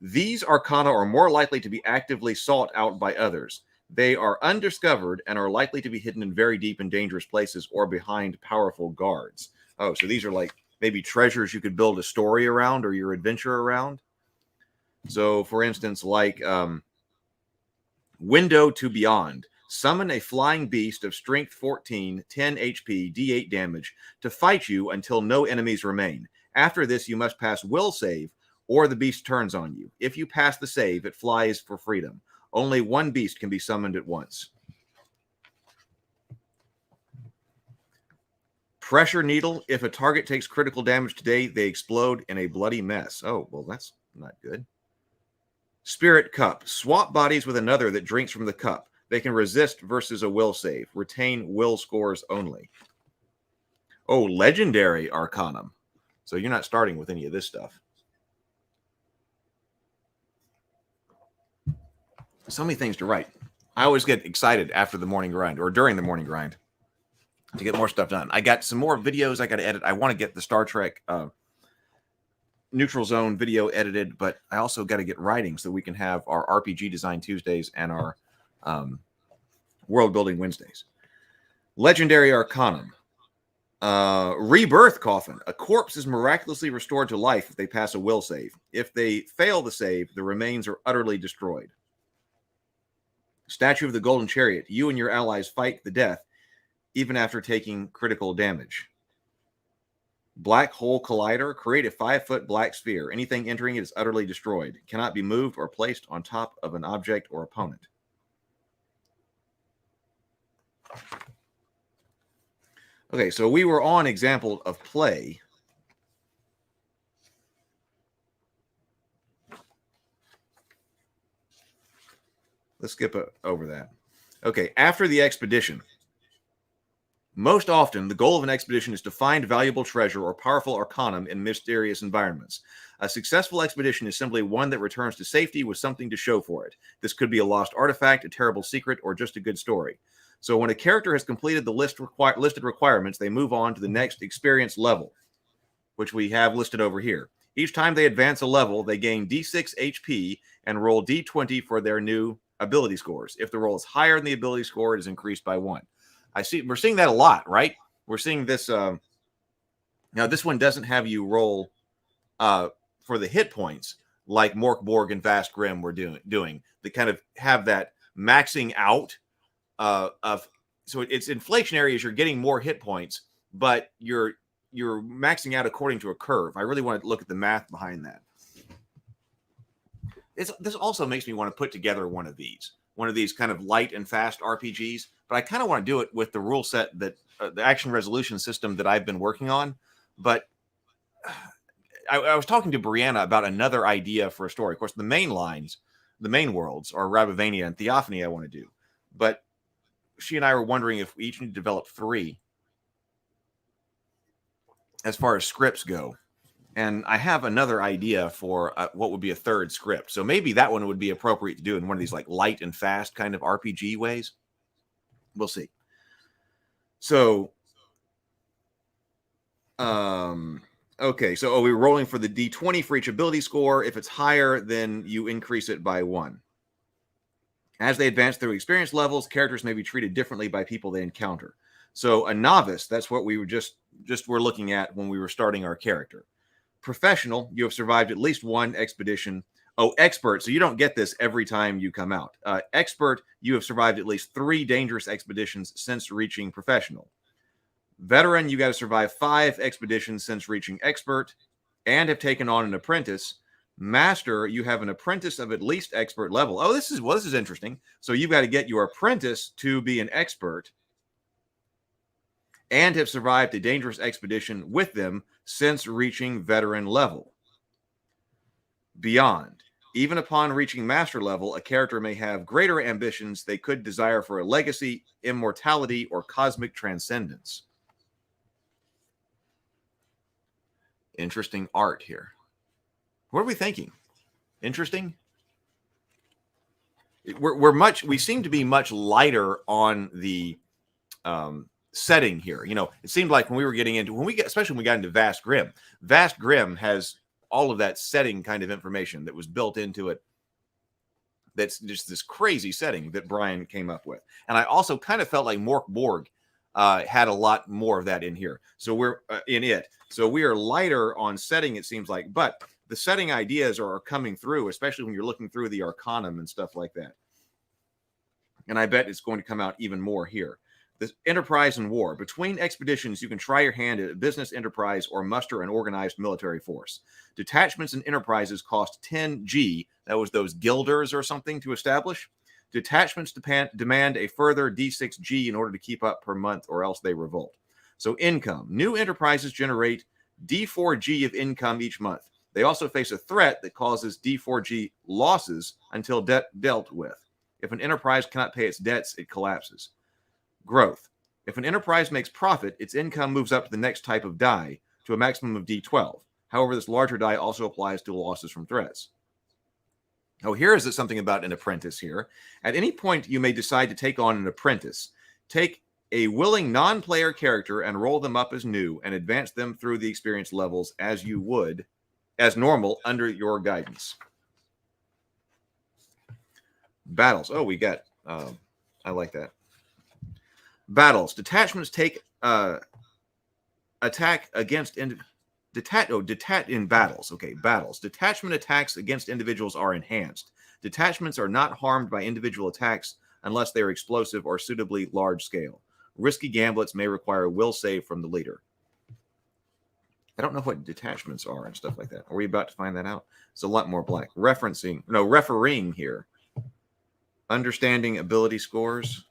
These arcana are more likely to be actively sought out by others. They are undiscovered and are likely to be hidden in very deep and dangerous places or behind powerful guards. Oh, so these are like maybe treasures you could build a story around or your adventure around. So, for instance, like Window to Beyond. Summon a flying beast of strength 14, 10 HP, D8 damage to fight you until no enemies remain. After this, you must pass will save or the beast turns on you. If you pass the save, it flies for freedom. Only one beast can be summoned at once. Pressure needle. If a target takes critical damage today, they explode in a bloody mess. Oh, well, that's not good. Spirit cup. Swap bodies with another that drinks from the cup. They can resist versus a will save. Retain will scores only. Oh, legendary arcanum. So you're not starting with any of this stuff. So many things to write. I always get excited after the morning grind or during the morning grind to get more stuff done. I got some more videos I got to edit. I want to get the Star Trek Neutral Zone video edited, but I also got to get writing so we can have our RPG Design Tuesdays and our World Building Wednesdays. Legendary Arcanum. Rebirth Coffin. A corpse is miraculously restored to life if they pass a will save. If they fail the save, the remains are utterly destroyed. Statue of the Golden Chariot. You and your allies fight the death even after taking critical damage. Black Hole Collider. Create a 5-foot black sphere. Anything entering it is utterly destroyed. Cannot be moved or placed on top of an object or opponent. Okay, so we were on example of play. Let's skip over that. Okay, after the expedition. Most often, the goal of an expedition is to find valuable treasure or powerful arcanum in mysterious environments. A successful expedition is simply one that returns to safety with something to show for it. This could be a lost artifact, a terrible secret, or just a good story. So when a character has completed the listed requirements, they move on to the next experience level, which we have listed over here. Each time they advance a level, they gain D6 HP and roll D20 for their new ability scores. If the roll is higher than the ability score, it is increased by 1. We're seeing that a lot, right? We're seeing this. Now, this one doesn't have you roll for the hit points, like Mork Borg and Vast Grim were doing. They kind of have that maxing out of, so it's inflationary as you're getting more hit points, but you're maxing out according to a curve. I really want to look at the math behind that. This also makes me want to put together one of these kind of light and fast RPGs, but I kind of want to do it with the rule set that the action resolution system that I've been working on. But I was talking to Brianna about another idea for a story. Of course, the main worlds are Rabavania and Theophany I want to do, but she and I were wondering if we each need to develop 3 as far as scripts go. And I have another idea for what would be a 3rd script. So maybe that one would be appropriate to do in one of these like light and fast kind of RPG ways. We'll see. So, okay. So we're rolling for the D20 for each ability score. If it's higher, then you increase it by 1. As they advance through experience levels, characters may be treated differently by people they encounter. So a novice, that's what we were just were looking at when we were starting our character. Professional, you have survived at least 1 expedition. Oh, expert, so you don't get this every time you come out. Expert, you have survived at least 3 dangerous expeditions since reaching professional. Veteran, you got to survive 5 expeditions since reaching expert and have taken on an apprentice. Master, you have an apprentice of at least expert level. Oh, this is interesting. So you've got to get your apprentice to be an expert and have survived a dangerous expedition with them since reaching veteran level. Beyond, even upon reaching master level, a character may have greater ambitions. They could desire for a legacy, immortality, or cosmic transcendence. Interesting art here. What are we thinking? Interesting. We seem to be much lighter on the setting here. You know, it seemed like when we were getting into, especially when we got into Vast Grim has all of that setting kind of information that was built into it. That's just this crazy setting that Brian came up with. And I also kind of felt like Mork Borg had a lot more of that in here. So we're in it. So we are lighter on setting, it seems like, but the setting ideas are coming through, especially when you're looking through the Arcanum and stuff like that. And I bet it's going to come out even more here. This enterprise and war. Between expeditions, you can try your hand at a business enterprise or muster an organized military force. Detachments and enterprises cost 10 G. That was those guilders or something to establish. Detachments demand a further D6 G in order to keep up per month, or else they revolt. So income. New enterprises generate D4 G of income each month. They also face a threat that causes D4G losses until debt dealt with. If an enterprise cannot pay its debts, it collapses. Growth. If an enterprise makes profit, its income moves up to the next type of die to a maximum of D12. However, this larger die also applies to losses from threats. Oh, here is something about an apprentice here. At any point, you may decide to take on an apprentice. Take a willing non-player character and roll them up as new and advance them through the experience levels as you would as normal under your guidance. Battles. Oh, we got, I like that. Battles. Detachments take attack against in battles. Okay, battles. Detachment attacks against individuals are enhanced. Detachments are not harmed by individual attacks unless they are explosive or suitably large scale. Risky gamblets may require a will save from the leader. I don't know what detachments are and stuff like that. Are we about to find that out? It's a lot more black. Refereeing here. Understanding ability scores.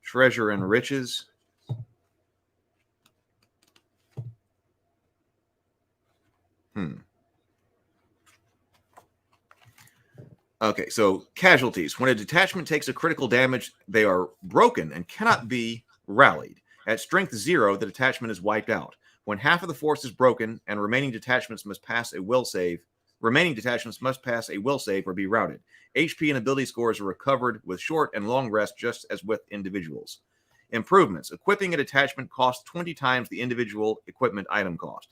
Treasure and riches. Okay, so casualties. When a detachment takes a critical damage, they are broken and cannot be rallied. At strength 0, the detachment is wiped out. When half of the force is broken and remaining detachments must pass a will save or be routed. HP and ability scores are recovered with short and long rest, just as with individuals. Improvements. Equipping a detachment costs 20 times the individual equipment item cost.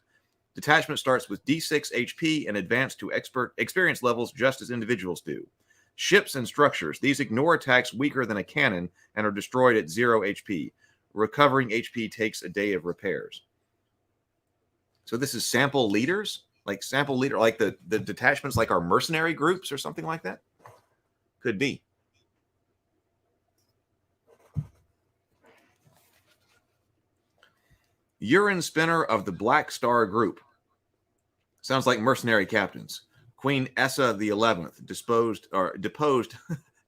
Detachment starts with D6 HP and advance to experience levels just as individuals do. Ships and structures. These ignore attacks weaker than a cannon and are destroyed at 0 HP. Recovering HP takes a day of repairs. So this is sample leaders. Like sample leader, like the detachments, like our mercenary groups or something like that. Could be. Urine spinner of the Black Star Group. Sounds like mercenary captains. Queen Essa the 11th,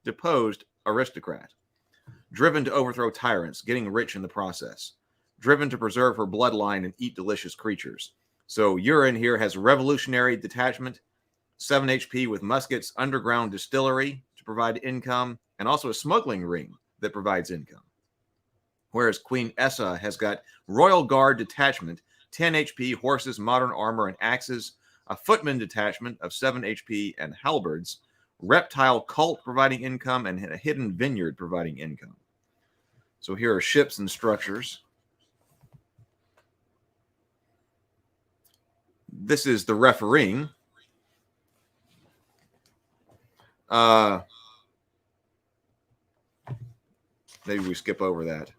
deposed aristocrat. Driven to overthrow tyrants, getting rich in the process. Driven to preserve her bloodline and eat delicious creatures. So Urine here has revolutionary detachment, 7 HP with muskets, underground distillery to provide income, and also a smuggling ring that provides income. Whereas Queen Essa has got Royal Guard detachment, 10 HP, horses, modern armor, and axes, a footman detachment of 7 HP and halberds, reptile cult providing income, and a hidden vineyard providing income. So here are ships and structures. This is the refereeing. Maybe we skip over that.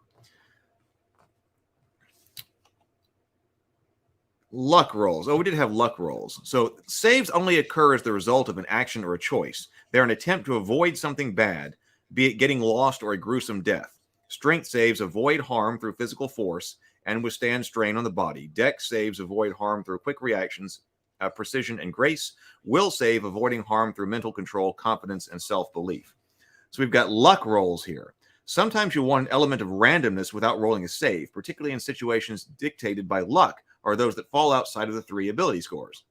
Luck rolls. Oh, we did have luck rolls. So saves only occur as the result of an action or a choice. They're an attempt to avoid something bad, be it getting lost or a gruesome death. Strength saves avoid harm through physical force and withstand strain on the body. Dex saves avoid harm through quick reactions, precision, and grace. Will save avoiding harm through mental control, confidence, and self-belief. So we've got luck rolls here. Sometimes you want an element of randomness without rolling a save, particularly in situations dictated by luck or those that fall outside of the 3 ability scores.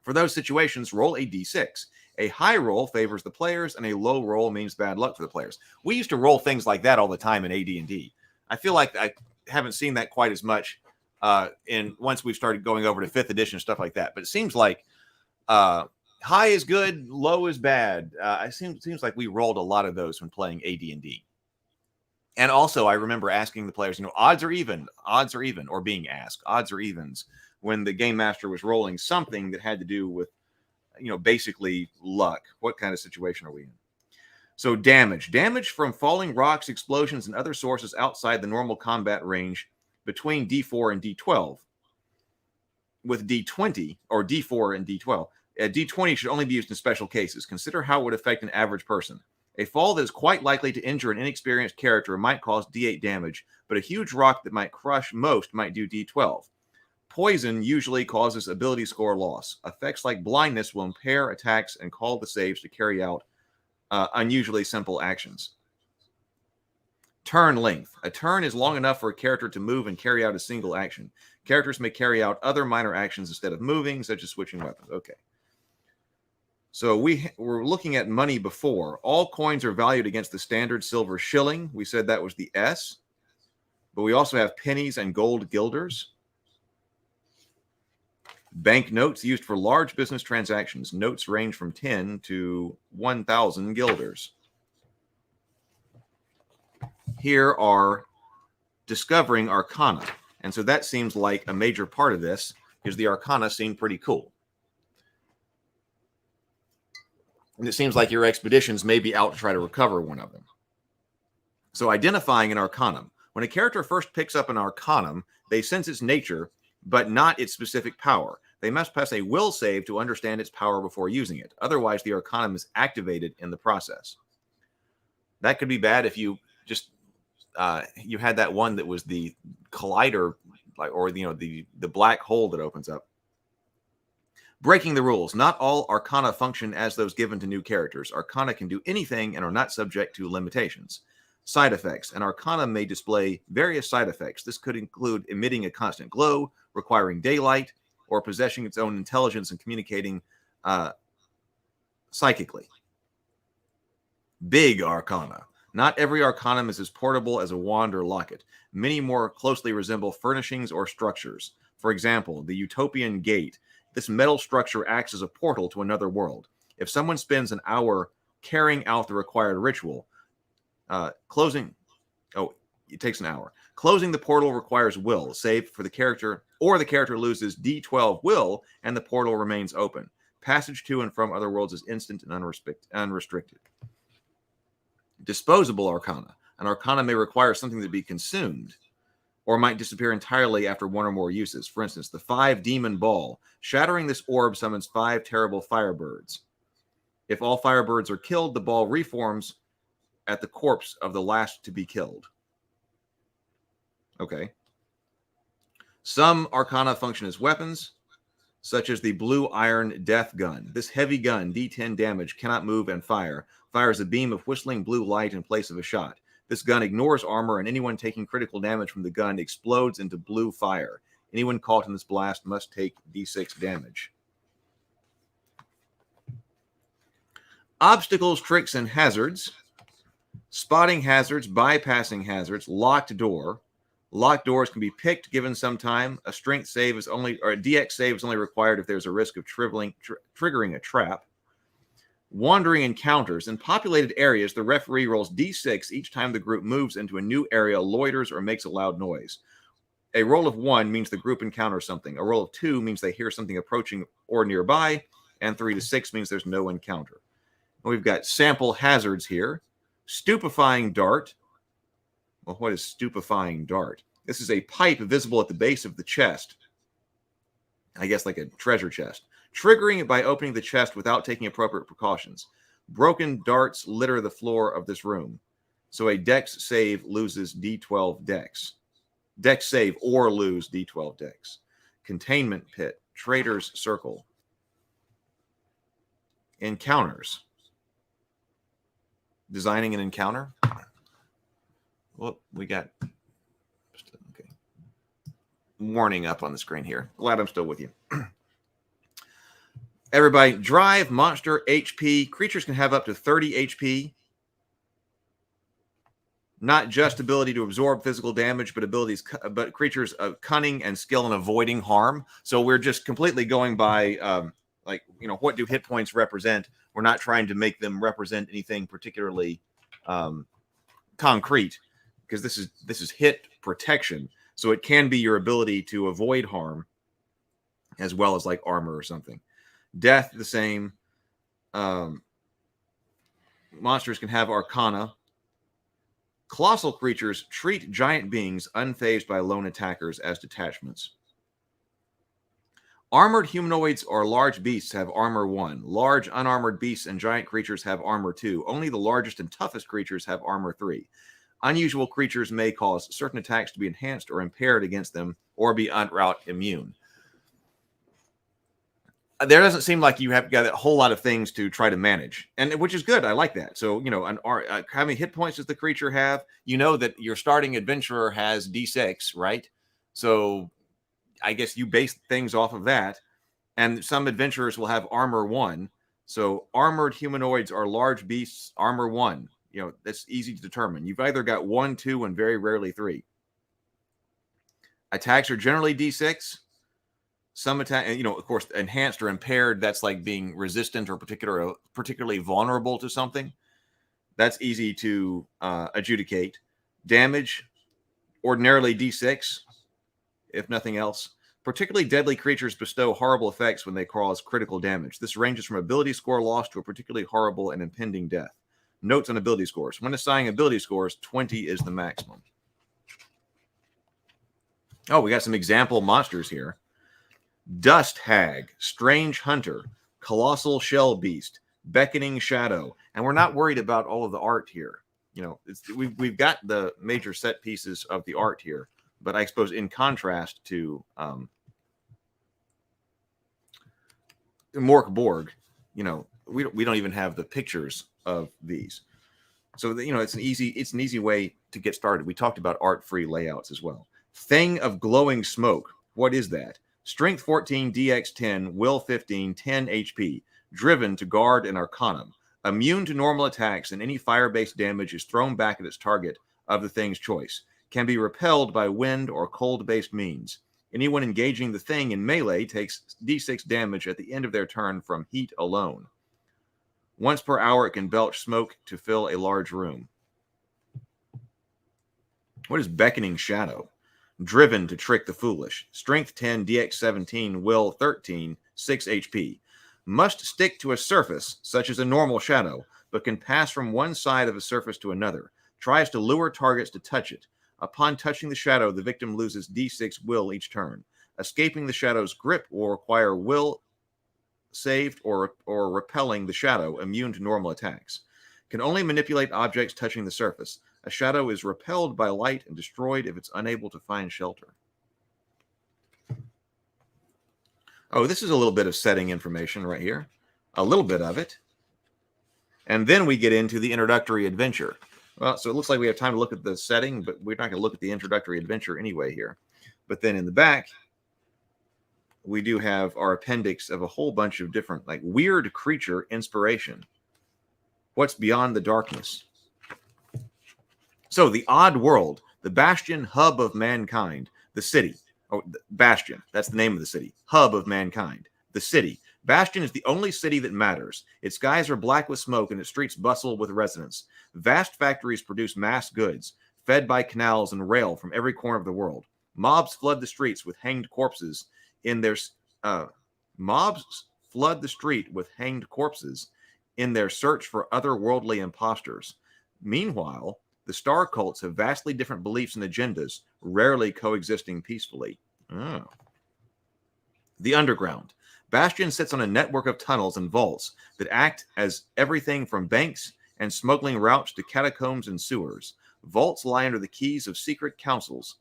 For those situations, roll a d6. A high roll favors the players, and a low roll means bad luck for the players. We used to roll things like that all the time in AD&D. I feel like I haven't seen that quite as much once we've started going over to 5th edition, stuff like that. But it seems like high is good, low is bad. It seems like we rolled a lot of those when playing AD&D. And also, I remember asking the players, odds are even, or being asked, odds or evens, when the game master was rolling something that had to do with, basically luck. What kind of situation are we in? So damage from falling rocks, explosions, and other sources outside the normal combat range between D4 and D12. With D20, or D4 and D12, D20 should only be used in special cases. Consider how it would affect an average person. A fall that is quite likely to injure an inexperienced character might cause D8 damage, but a huge rock that might crush most might do D12. Poison usually causes ability score loss. Effects like blindness will impair attacks and call the saves to carry out unusually simple actions. Turn length. A turn is long enough for a character to move and carry out a single action. Characters may carry out other minor actions instead of moving, such as switching weapons. Okay. So we were looking at money before. All coins are valued against the standard silver shilling. We said that was the S. But we also have pennies and gold guilders. Banknotes used for large business transactions. Notes range from 10 to 1,000 guilders. Here are discovering Arcana. And so that seems like a major part of this, because the Arcana seem pretty cool. And it seems like your expeditions may be out to try to recover one of them. So identifying an Arcanum. When a character first picks up an Arcanum, they sense its nature, but not its specific power. They must pass a will save to understand its power before using it. Otherwise, the Arcanum is activated in the process. That could be bad if you just you had that one that was the collider, or the black hole that opens up. Breaking the rules. Not all Arcana function as those given to new characters. Arcana can do anything and are not subject to limitations. Side effects. An Arcana may display various side effects. This could include emitting a constant glow, requiring daylight, or possessing its own intelligence and communicating psychically. Big Arcana. Not every Arcanum is as portable as a wand or locket. Many more closely resemble furnishings or structures. For example, the Utopian Gate. This metal structure acts as a portal to another world. If someone spends an hour carrying out the required ritual, it takes an hour. Closing the portal requires will, save for the character, or the character loses D12 will, and the portal remains open. Passage to and from other worlds is instant and unrestricted. Disposable Arcana. An Arcana may require something to be consumed. or might disappear entirely after one or more uses. For instance, the 5 demon ball. Shattering this orb summons 5 terrible firebirds. If all firebirds are killed, the ball reforms at the corpse of the last to be killed. Okay. Some Arcana function as weapons, such as the blue iron death gun. This heavy gun, D10 damage, cannot move and fire. Fires a beam of whistling blue light in place of a shot. This gun ignores armor, and anyone taking critical damage from the gun explodes into blue fire. Anyone caught in this blast must take D6 damage. Obstacles, tricks, and hazards. Spotting hazards, bypassing hazards, locked door. Locked doors can be picked given some time. A strength save is only, or a DX save is only required if there's a risk of triggering a trap. Wandering encounters. In populated areas, the referee rolls D6 each time the group moves into a new area, loiters, or makes a loud noise. A roll of 1 means the group encounters something. A roll of 2 means they hear something approaching or nearby. And 3 to 6 means there's no encounter. And we've got sample hazards here. Stupefying dart. Well, what is stupefying dart? This is a pipe visible at the base of the chest. I guess like a treasure chest. Triggering it by opening the chest without taking appropriate precautions. Broken darts litter the floor of this room. So a dex save loses D12 dex. Dex save or lose D12 dex. Containment pit. Traitor's circle. Encounters. Designing an encounter. Well, we got okay. Warning up on the screen here. Glad I'm still with you. Everybody, drive, monster, HP. Creatures can have up to 30 HP. Not just ability to absorb physical damage, but creatures of cunning and skill in avoiding harm. So we're just completely going by, what do hit points represent? We're not trying to make them represent anything particularly concrete, because this is hit protection. So it can be your ability to avoid harm, as well as like armor or something. Death, the same. Monsters can have Arcana. Colossal creatures treat giant beings unfazed by lone attackers as detachments. Armored humanoids or large beasts have armor 1. Large unarmored beasts and giant creatures have armor 2. Only the largest and toughest creatures have armor 3. Unusual creatures may cause certain attacks to be enhanced or impaired against them, or be outright immune. There doesn't seem like you have got a whole lot of things to try to manage, and which is good. I like that. So, how many hit points does the creature have? You know that your starting adventurer has D6, right? So I guess you base things off of that. And some adventurers will have armor 1. So armored humanoids are large beasts, armor 1. That's easy to determine. You've either got 1, 2, and very rarely 3. Attacks are generally D6. Some attack, of course, enhanced or impaired, that's like being resistant or particularly vulnerable to something. That's easy to adjudicate. Damage, ordinarily D6, if nothing else. Particularly deadly creatures bestow horrible effects when they cause critical damage. This ranges from ability score loss to a particularly horrible and impending death. Notes on ability scores. When assigning ability scores, 20 is the maximum. Oh, we got some example monsters here. Dust Hag, Strange Hunter, Colossal Shell Beast, Beckoning Shadow. And we're not worried about all of the art here. We've got the major set pieces of the art here. But I suppose in contrast to Mork Borg, we don't even have the pictures of these. So it's an easy way to get started. We talked about art-free layouts as well. Thing of Glowing Smoke. What is that? Strength 14, DX 10, Will 15, 10 HP. Driven to guard and Arcanum. Immune to normal attacks, and any fire-based damage is thrown back at its target of the thing's choice. Can be repelled by wind or cold-based means. Anyone engaging the thing in melee takes D6 damage at the end of their turn from heat alone. Once per hour, it can belch smoke to fill a large room. What is Beckoning Shadow? Driven to trick the foolish. Strength 10, DX 17, Will 13, 6 HP. Must stick to a surface, such as a normal shadow, but can pass from one side of a surface to another. Tries to lure targets to touch it. Upon touching the shadow, the victim loses D6 will each turn. Escaping the shadow's grip will require will saved or repelling the shadow, immune to normal attacks. Can only manipulate objects touching the surface. A shadow is repelled by light and destroyed if it's unable to find shelter. Oh, this is a little bit of setting information right here. A little bit of it. And then we get into the introductory adventure. Well, so it looks like we have time to look at the setting, but we're not going to look at the introductory adventure anyway here. But then in the back, we do have our appendix of a whole bunch of different, like, weird creature inspiration. What's beyond the darkness? So, the odd world, the bastion, hub of mankind, the city. Oh, Bastion, that's the name of the city. Hub of mankind, the city. Bastion is the only city that matters. Its skies are black with smoke and its streets bustle with residents. Vast factories produce mass goods, fed by canals and rail from every corner of the world. Mobs flood the streets with hanged corpses in their search for otherworldly imposters. Meanwhile, the star cults have vastly different beliefs and agendas, rarely coexisting peacefully. Oh. The underground. Bastion sits on a network of tunnels and vaults that act as everything from banks and smuggling routes to catacombs and sewers. Vaults lie under the keys of secret councils.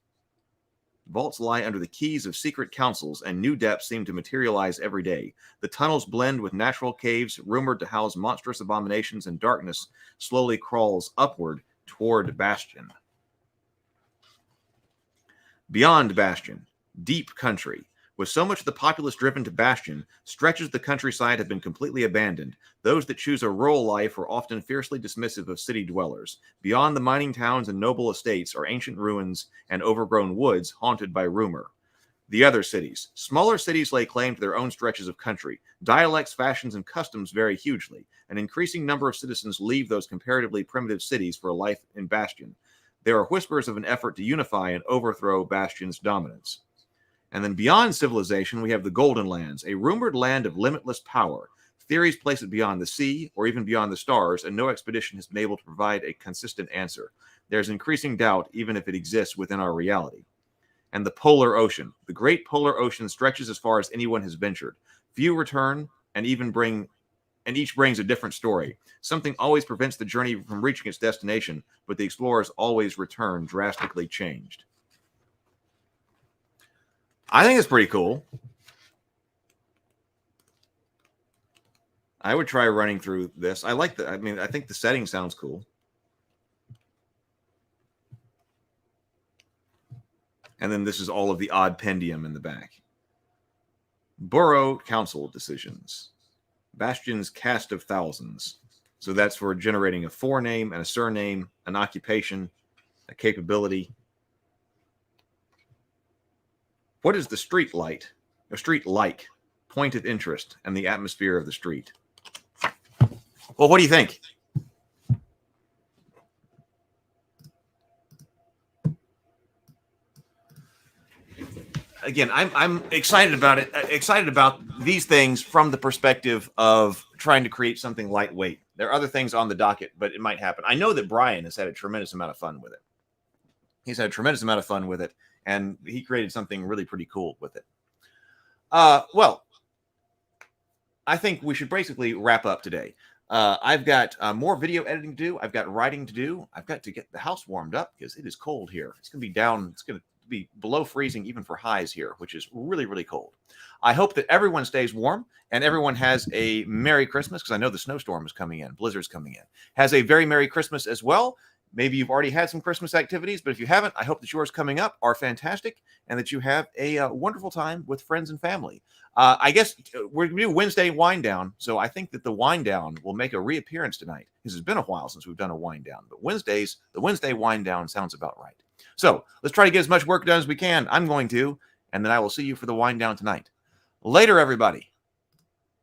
And new depths seem to materialize every day. The tunnels blend with natural caves rumored to house monstrous abominations, and darkness slowly crawls upward toward Bastion. Beyond Bastion, deep country. With so much of the populace driven to Bastion, stretches of the countryside have been completely abandoned. Those that choose a rural life are often fiercely dismissive of city dwellers. Beyond the mining towns and noble estates are ancient ruins and overgrown woods haunted by rumor. The other cities. Smaller cities lay claim to their own stretches of country. Dialects, fashions, and customs vary hugely. An increasing number of citizens leave those comparatively primitive cities for a life in Bastion. There are whispers of an effort to unify and overthrow Bastion's dominance. And then beyond civilization, we have the Golden Lands, a rumored land of limitless power. Theories place it beyond the sea or even beyond the stars, and no expedition has been able to provide a consistent answer. There's increasing doubt, even if it exists within our reality. And the Polar Ocean. The great Polar Ocean stretches as far as anyone has ventured. Few return, and each brings a different story. Something always prevents the journey from reaching its destination, but the explorers always return drastically changed. I think it's pretty cool. I would try running through this. I think the setting sounds cool. And then this is all of the odd pendium in the back. Borough Council decisions. Bastion's cast of thousands. So that's for generating a forename and a surname, an occupation, a capability. What is the street light? A street like, point of interest, and the atmosphere of the street. Well, what do you think? Again, I'm excited about it. Excited about these things from the perspective of trying to create something lightweight. There are other things on the docket, but it might happen. I know that Brian has had a tremendous amount of fun with it. He's had a tremendous amount of fun with it, and he created something really pretty cool with it. Well, I think we should basically wrap up today. I've got more video editing to do. I've got writing to do. I've got to get the house warmed up because it is cold here. It's going to be down. It's going to be below freezing even for highs here, which is really, really cold. I hope that everyone stays warm and everyone has a Merry Christmas, because I know the snowstorm is coming in. Blizzard's coming in. Has a very Merry Christmas as well. Maybe you've already had some Christmas activities, but if you haven't, I hope that yours coming up are fantastic and that you have a wonderful time with friends and family. I guess we're going to do Wednesday wind down, so I think that the wind down will make a reappearance tonight, because it's been a while since we've done a wind down. But the Wednesday wind down sounds about right. So let's try to get as much work done as we can. I'm going to, and then I will see you for the wind down tonight. Later, everybody.